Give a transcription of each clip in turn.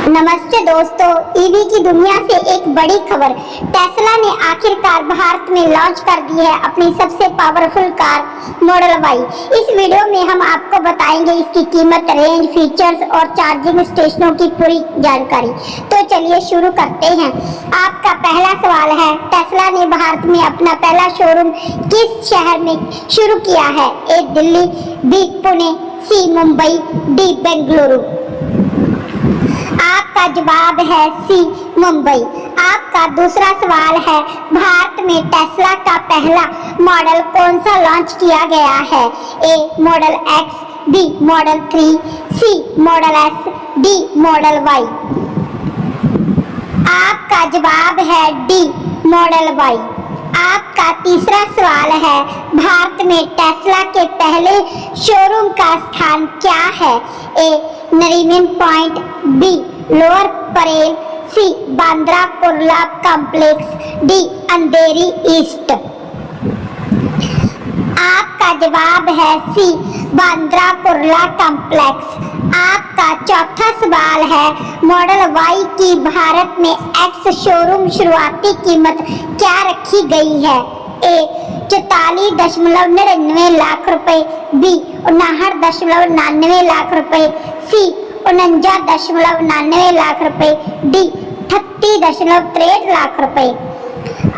नमस्ते दोस्तों, ईवी की दुनिया से एक बड़ी खबर। टेस्ला ने आखिरकार भारत में लॉन्च कर दी है अपनी सबसे पावरफुल कार मॉडल वाई। इस वीडियो में हम आपको बताएंगे इसकी कीमत, रेंज, फीचर्स और चार्जिंग स्टेशनों की पूरी जानकारी। तो चलिए शुरू करते हैं। आपका पहला सवाल है, टेस्ला ने भारत में अपना पहला शोरूम किस शहर में शुरू किया है? ए दिल्ली, बी पुणे, सी मुंबई, डी बेंगलुरु। आपका जवाब है सी मुंबई। आपका दूसरा सवाल है, भारत में टेस्ला का पहला मॉडल कौन सा लॉन्च किया गया है? A model X, B model 3, C model S, D model Y. आपका जवाब है डी मॉडल वाई। आपका तीसरा सवाल है, भारत में टेस्ला के पहले शोरूम का स्थान क्या है? A Nariman point, B lower Parel, C Bandra Kurla complex, D Andheri east. आपका जवाब है सी बांद्रा कुर्ला कॉम्प्लेक्स। आपका चौथा सवाल है, मॉडल वाई की भारत में एक्स शोरूम शुरुआती कीमत क्या रखी गई है? ए 44.99 लाख रुपए, बी 59.99 लाख रुपए, सी 49.99 लाख रुपए, डी 38.63 लाख रुपए।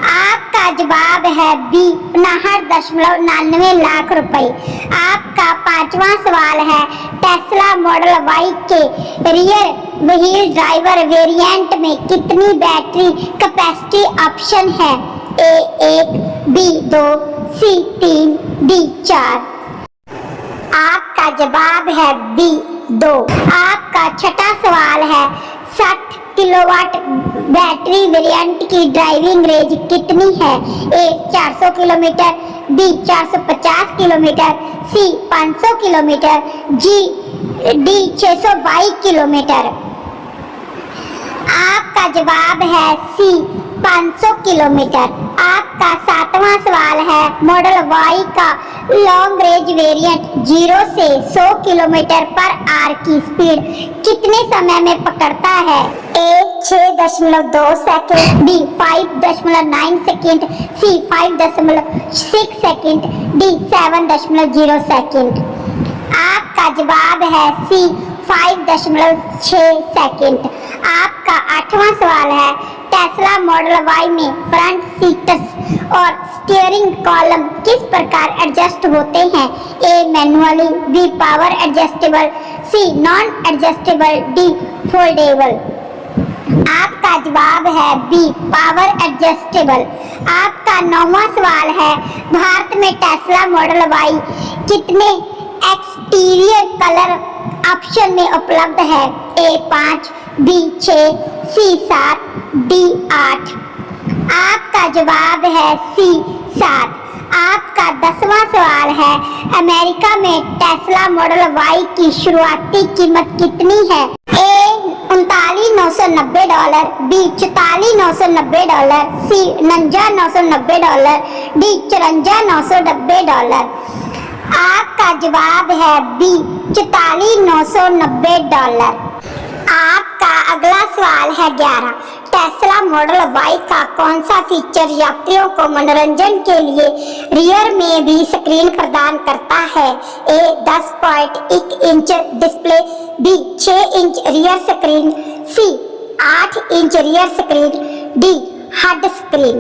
आपका जवाब है बी 59.99 लाख रुपए। आपका पांचवा सवाल है, टेस्ला मॉडल वाई के रियर व्हील ड्राइवर वेरिएंट में कितनी बैटरी कैपेसिटी ऑप्शन है? ए 1, बी 2, सी 3, डी 4। आपका जवाब है बी 2। आपका छठा सवाल है, 60 किलोवाट बैटरी वेरिएंट की ड्राइविंग रेंज कितनी है? ए 400 किलोमीटर, बी 450 किलोमीटर, सी 500 किलोमीटर, डी 622 किलोमीटर। आपका जवाब है सी 500 किलोमीटर। आपका सातवां सवाल है, मॉडल वाई का लॉन्ग रेंज वेरिएंट 0 से 100 किलोमीटर पर आवर की स्पीड कितने समय में पकड़ता है? ए 6.2 सेकेंड, बी 5.9 सेकेंड, सी 5.6 सेकेंड, डी 7.0 सेकेंड। आपका जवाब है सी 5.6 सेकेंड। आपका आठवां सवाल है, टेस्ला मॉडल वाई में फ्रंट सीट्स और स्टीयरिंग कॉलम किस प्रकार एडजस्ट होते हैं? ए मैनुअली, बी पावर एडजस्टेबल, सी नॉन एडजस्टेबल, डी फोल्डेबल। आपका जवाब है बी पावर एडजस्टेबल। आपका नौवां सवाल है, भारत में टेस्ला मॉडल वाई कितने एक्सटीरियर कलर ऑप्शन में उपलब्ध है? ए 5, बी 6, सी 7, डी 8। आपका जवाब है सी 7। आपका 10वां सवाल है, अमेरिका में टेस्ला मॉडल वाई की शुरुआती कीमत कितनी है? ए 39,990 डॉलर, बी 44,990 डॉलर, सी 49,990 डॉलर, डी 54,990 डॉलर। आपका जवाब है बी 44,990 डॉलर। आपका अगला सवाल है 11, टेस्ला मॉडल वाई का कौन सा फीचर यात्रियों को मनोरंजन के लिए रियर में भी स्क्रीन प्रदान करता है? A 10.1 inch display, B 6 inch rear screen, C 8 inch rear screen, D head screen.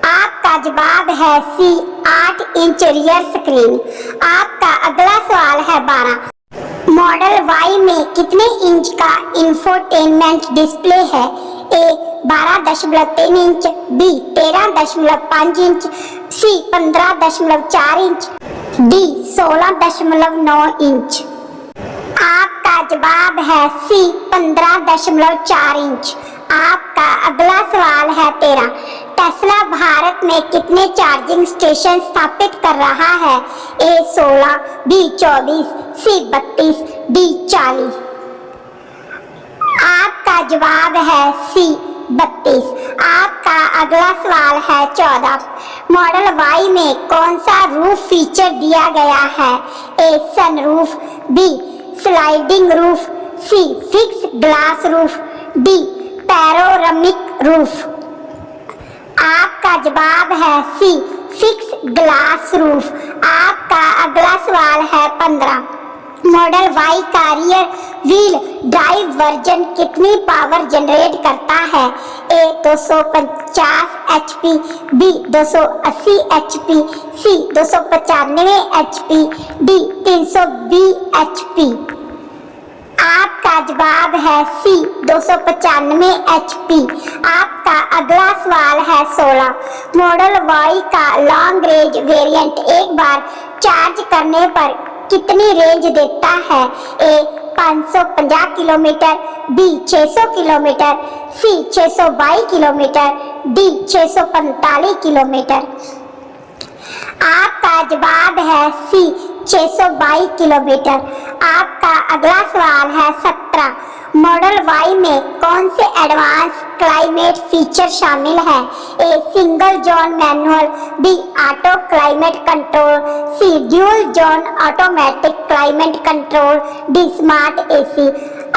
आपका जवाब है सी 8 इंच रियर स्क्रीन। आपका अगला सवाल है 12, मॉडल वाई में कितने इंच का इंफोटेनमेंट डिस्प्ले है? ए 12.3 इंच, बी 13.5 इंच, सी 15.4 इंच, डी 16.9 इंच। आपका जवाब है सी 15.4 इंच। आपका अगला सवाल है 13, टेस्ला भारत में कितने चार्जिंग स्टेशन स्थापित कर रहा है? ए 16, बी 24, सी 32, डी 40। आपका जवाब है सी 32। आपका अगला सवाल है 14, मॉडल वाई में कौन सा रूफ फीचर दिया गया है? A sunroof, B sliding roof, C fix glass roof, D panoramic roof. आपका जवाब है सी फिक्स ग्लास रूफ। आपका अगला सवाल है 15। मॉडल वाई का रियर व्हील ड्राइव वर्जन कितनी पावर जनरेट करता है? ए 250 HP, बी 280 HP, सी 295 HP, डी 320 HP। आपका जवाब है सी 295 HP। आपका अगला सवाल है 16। मॉडल वाई का लॉन्ग रेंज वेरिएंट एक बार चार्ज करने पर कितनी रेंज देता है? ए 550 किलोमीटर, बी 600 किलोमीटर, सी 622 किलोमीटर, डी 645 किलोमीटर। आपका जवाब है सी 622 किलोमीटर। आपका अगला सवाल है 17। मॉडल वाई में कौन से एडवांस क्लाइमेट फीचर शामिल है? A single zone manual, B auto climate control, C dual zone automatic climate control, D smart AC.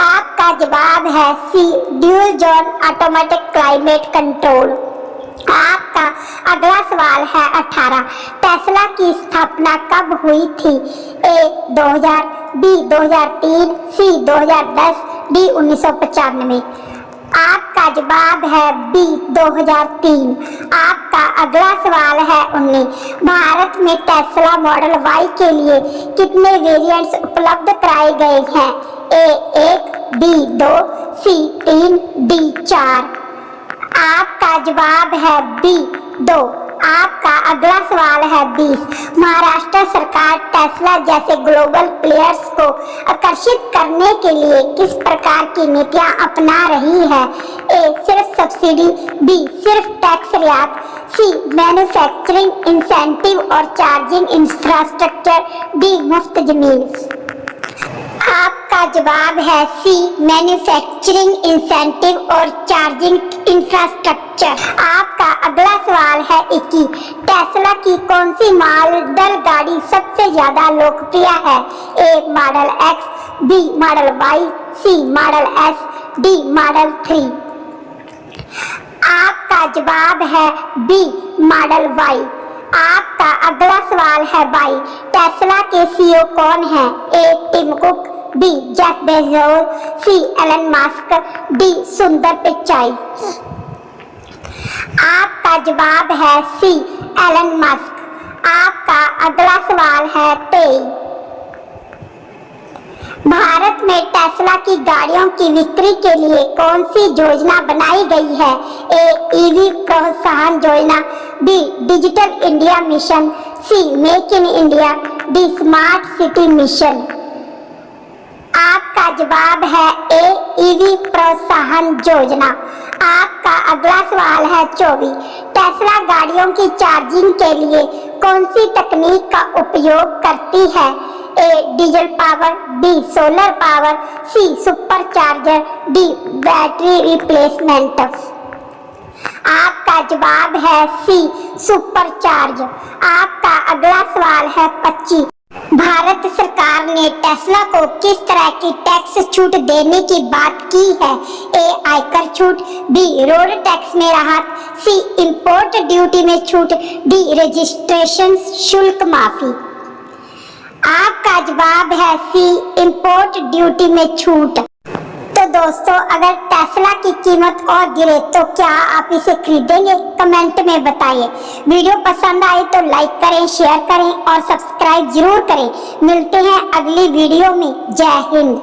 आपका जवाब है C dual zone automatic climate control. आपका अगला सवाल है 18। टेस्ला की स्थापना कब हुई थी? ए 2000, बी 2003, सी 2010, डी 1995। आपका जवाब है बी 2003। आपका अगला सवाल है 19। भारत में टेस्ला मॉडल वाई के लिए कितने वेरिएंट्स उपलब्ध कराए गए हैं? ए 1, बी 2, सी 3, डी 4। आपका जवाब है बी 2। आपका अगला सवाल है 20। महाराष्ट्र सरकार टेस्ला जैसे ग्लोबल प्लेयर्स को आकर्षित करने के लिए किस प्रकार की नीतियां अपना रही है? ए सिर्फ सब्सिडी, बी सिर्फ टैक्स रियायत, सी मैन्युफैक्चरिंग इंसेंटिव और चार्जिंग इंफ्रास्ट्रक्चर, डी मुफ्त जमीन। आपका जवाब है सी मैन्युफैक्चरिंग इंसेंटिव और चार्जिंग इंफ्रास्ट्रक्चर। आपका अगला सवाल है 21। टेस्ला की कौन सी मॉडल गाड़ी सबसे ज्यादा लोकप्रिय है? A model X, B model Y, C model S, D model 3। आपका जवाब है बी मॉडल वाई। आपका अगला सवाल है 22। टेस्ला के सीईओ कौन है? A Tim Cook, B Jeff Bezos, C Elon Musk, D Sundar Pichai. आपका जवाब है सी एलन मस्क। आपका अगला सवाल है 23। भारत में टेस्ला की गाड़ियों की बिक्री के लिए कौन सी योजना बनाई गई है? ए ईवी प्रोत्साहन योजना, B digital India mission, C make in India, D smart city mission. आपका जवाब है ए ईवी प्रोत्साहन योजना। आपका अगला सवाल है 24। टेस्ला गाड़ियों की चार्जिंग के लिए कौन सी तकनीक का उपयोग करती है? A diesel power, B solar power, C super charger, D battery replacement. आपका जवाब है सी सुपर चार्ज। आपका अगला सवाल है 25। भारत सरकार ने टेस्ला को किस तरह की टैक्स छूट देने की बात की है? ए आयकर छूट, बी रोड टैक्स में राहत, सी इंपोर्ट ड्यूटी में छूट, डी रजिस्ट्रेशन शुल्क माफी। आपका जवाब है सी इंपोर्ट ड्यूटी में छूट। तो दोस्तों, अगर टेस्ला की कीमत और गिरे तो क्या आप इसे खरीदेंगे? कमेंट में बताइए। वीडियो पसंद आए तो लाइक करें, शेयर करें और सब्सक्राइब जरूर करें। मिलते हैं अगली वीडियो में। जय हिंद।